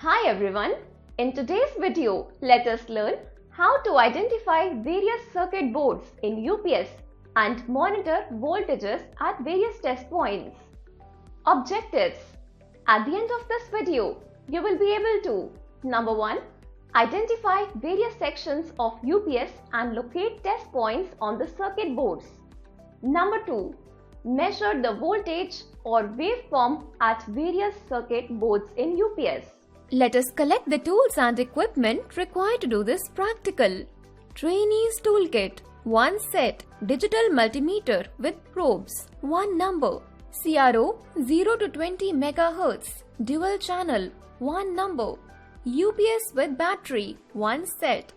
Hi everyone, in today's video, let us learn how to identify various circuit boards in UPS and monitor voltages at various test points. Objectives: at the end of this video, you will be able to Number 1. Identify various sections of UPS and locate test points on the circuit boards. Number 2. Measure the voltage or waveform at various circuit boards in UPS. Let us collect the tools and equipment required to do this practical. Trainees Toolkit 1 set, digital multimeter with probes, 1 number. CRO 0 to 20 MHz, dual channel, 1 number. UPS with battery, 1 set.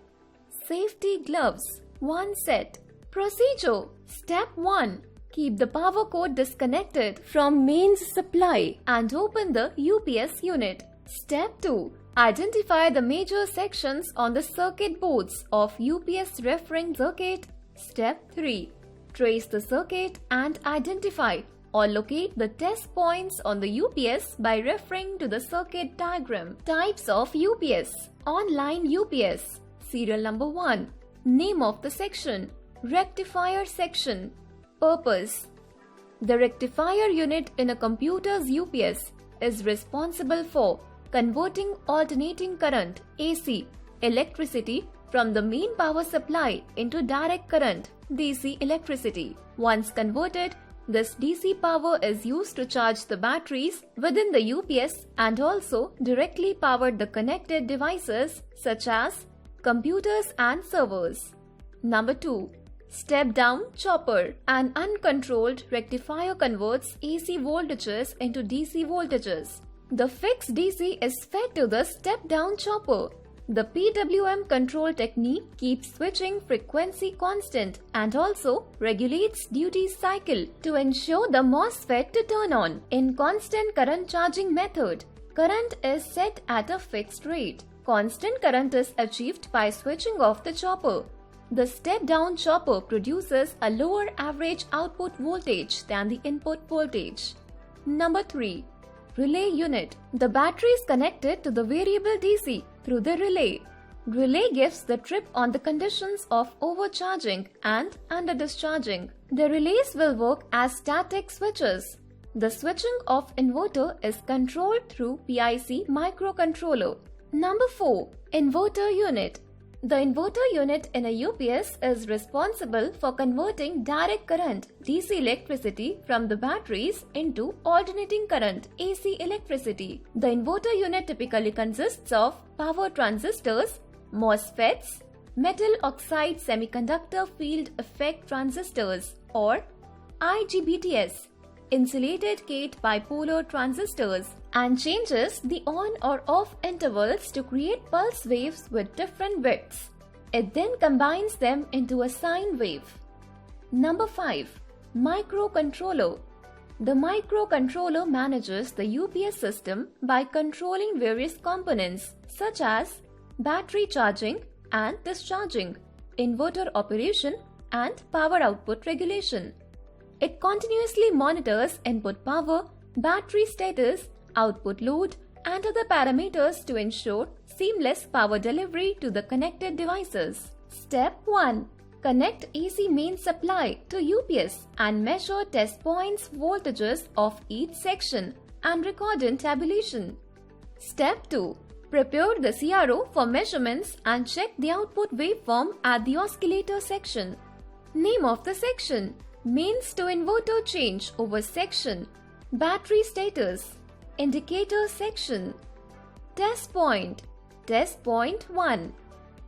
Safety gloves, 1 set. Procedure: Step 1. Keep the power cord disconnected from mains supply and open the UPS unit. Step 2. Identify the major sections on the circuit boards of UPS referring circuit. Step 3. Trace the circuit and identify or locate the test points on the UPS by referring to the circuit diagram. Types of UPS. Online UPS. Serial number 1. Name of the section. Rectifier section. Purpose: the rectifier unit in a computer's UPS is responsible for converting alternating current AC electricity from the main power supply into direct current DC electricity. Once converted, this DC power is used to charge the batteries within the UPS and also directly power the connected devices such as computers and servers. Number 2. Step-down chopper. An uncontrolled rectifier converts AC voltages into DC voltages. The fixed DC is fed to the step-down chopper. The PWM control technique keeps switching frequency constant and also regulates duty cycle to ensure the MOSFET to turn on. In constant current charging method, current is set at a fixed rate. Constant current is achieved by switching off the chopper. The step-down chopper produces a lower average output voltage than the input voltage. Number 3. Relay unit. The battery is connected to the variable DC through the relay. Relay gives the trip on the conditions of overcharging and under-discharging. The relays will work as static switches. The switching of inverter is controlled through PIC microcontroller. Number 4. Inverter unit. The inverter unit in a UPS is responsible for converting direct current DC electricity from the batteries into alternating current AC electricity. The inverter unit typically consists of power transistors, MOSFETs, metal oxide semiconductor field effect transistors or IGBTs, insulated gate bipolar transistors, and changes the on or off intervals to create pulse waves with different widths. It then combines them into a sine wave. Number 5. Microcontroller. The microcontroller manages the UPS system by controlling various components such as battery charging and discharging, inverter operation, and power output regulation. It continuously monitors input power, battery status, output load, and other parameters to ensure seamless power delivery to the connected devices. Step 1. Connect AC main supply to UPS and measure test points voltages of each section and record in tabulation. Step 2. Prepare the CRO for measurements and check the output waveform at the oscillator section. Name of the section. Mains to inverter change over section. Battery status. Indicator section. Test point. Test point 1.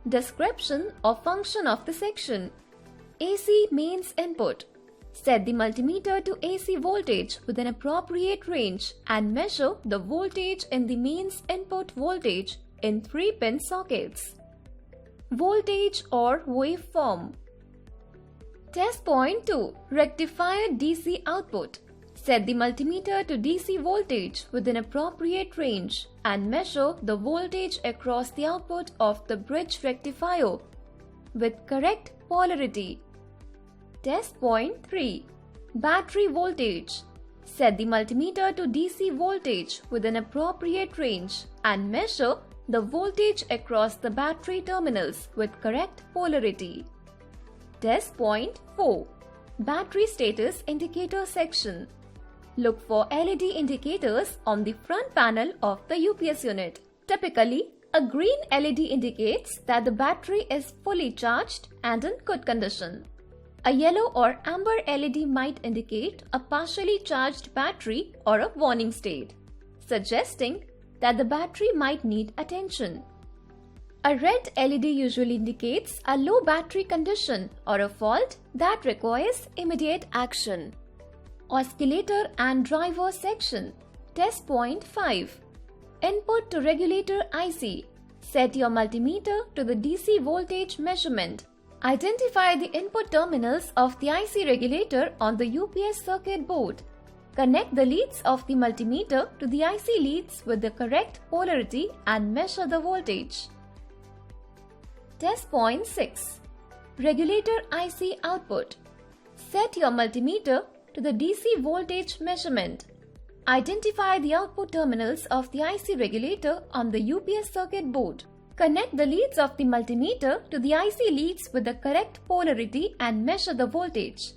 Description or function of the section. AC mains input. Set the multimeter to AC voltage with an appropriate range and measure the voltage in the mains input voltage in 3-pin sockets. Voltage or waveform. Test point 2. Rectifier DC output. Set the multimeter to DC voltage with an appropriate range and measure the voltage across the output of the bridge rectifier with correct polarity. Test point 3. Battery voltage. Set the multimeter to DC voltage with an appropriate range and measure the voltage across the battery terminals with correct polarity. Test point 4. Battery status indicator section. Look for LED indicators on the front panel of the UPS unit. Typically, a green LED indicates that the battery is fully charged and in good condition. A yellow or amber LED might indicate a partially charged battery or a warning state, suggesting that the battery might need attention. A red LED usually indicates a low battery condition or a fault that requires immediate action. Oscillator and driver section. Test point 5. Input to regulator IC. Set your multimeter to the DC voltage measurement. Identify the input terminals of the IC regulator on the UPS circuit board. Connect the leads of the multimeter to the IC leads with the correct polarity and measure the voltage. Test point 6. Regulator IC output. Set your multimeter to the DC voltage measurement. Identify the output terminals of the IC regulator on the UPS circuit board. Connect the leads of the multimeter to the IC leads with the correct polarity and measure the voltage.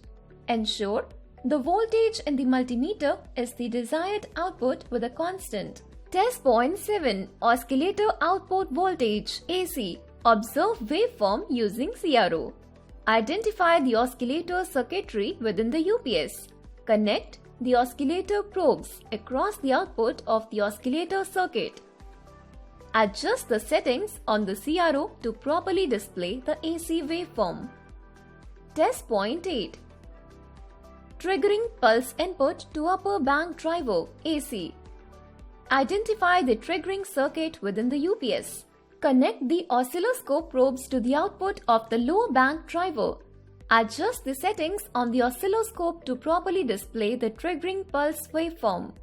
Ensure the voltage in the multimeter is the desired output with a constant. Test point 7. Oscillator output voltage AC. Observe waveform using CRO. Identify the oscillator circuitry within the UPS. Connect the oscillator probes across the output of the oscillator circuit. Adjust the settings on the CRO to properly display the AC waveform. Test point 8. Triggering pulse input to upper bank driver AC. Identify the triggering circuit within the UPS. Connect the oscilloscope probes to the output of the lower bank driver. Adjust the settings on the oscilloscope to properly display the triggering pulse waveform.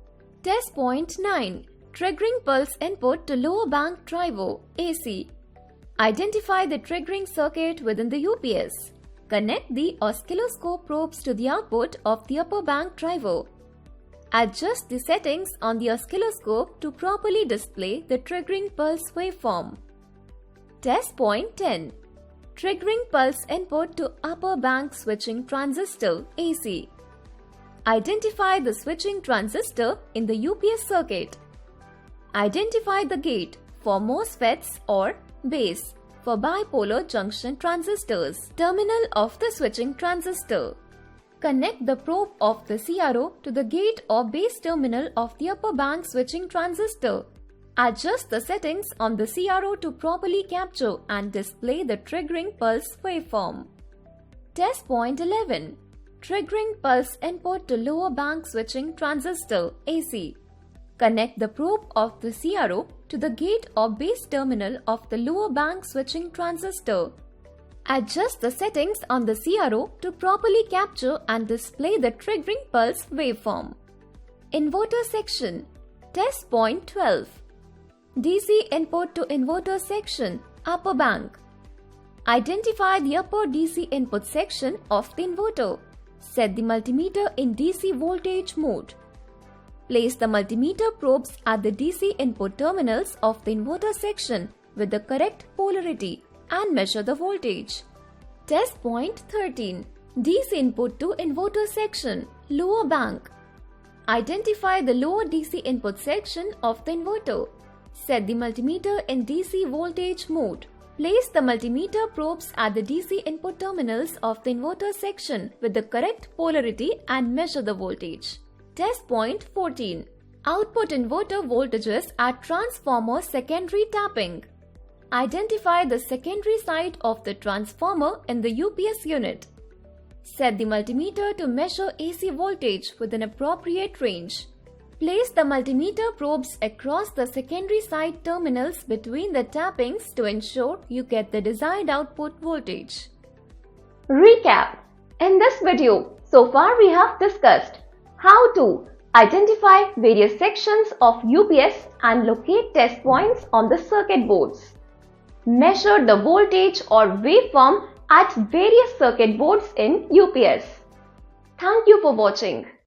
Test point 9. Triggering pulse input to lower bank driver AC. Identify the triggering circuit within the UPS. Connect the oscilloscope probes to the output of the upper bank driver. Adjust the settings on the oscilloscope to properly display the triggering pulse waveform. Test point 10. Triggering pulse input to upper bank switching transistor AC. Identify the switching transistor in the UPS circuit. Identify the gate for MOSFETs or base for bipolar junction transistors. Terminal of the switching transistor. Connect the probe of the CRO to the gate or base terminal of the upper bank switching transistor. Adjust the settings on the CRO to properly capture and display the triggering pulse waveform. Test point 11. Triggering pulse input to lower bank switching transistor AC. Connect the probe of the CRO to the gate or base terminal of the lower bank switching transistor. Adjust the settings on the CRO to properly capture and display the triggering pulse waveform. Inverter section. Test point 12. DC input to inverter section, upper bank. Identify the upper DC input section of the inverter. Set the multimeter in DC voltage mode. Place the multimeter probes at the DC input terminals of the inverter section with the correct polarity and measure the voltage. Test point 13. DC input to inverter section, lower bank. Identify the lower DC input section of the inverter. Set the multimeter in DC voltage mode. Place the multimeter probes at the DC input terminals of the inverter section with the correct polarity and measure the voltage. Test point 14. Output inverter voltages at transformer secondary tapping. Identify the secondary side of the transformer in the UPS unit. Set the multimeter to measure AC voltage with an appropriate range. Place the multimeter probes across the secondary side terminals between the tappings to ensure you get the desired output voltage. Recap. In this video, so far we have discussed how to identify various sections of UPS and locate test points on the circuit boards. Measure the voltage or waveform at various circuit boards in UPS. Thank you for watching.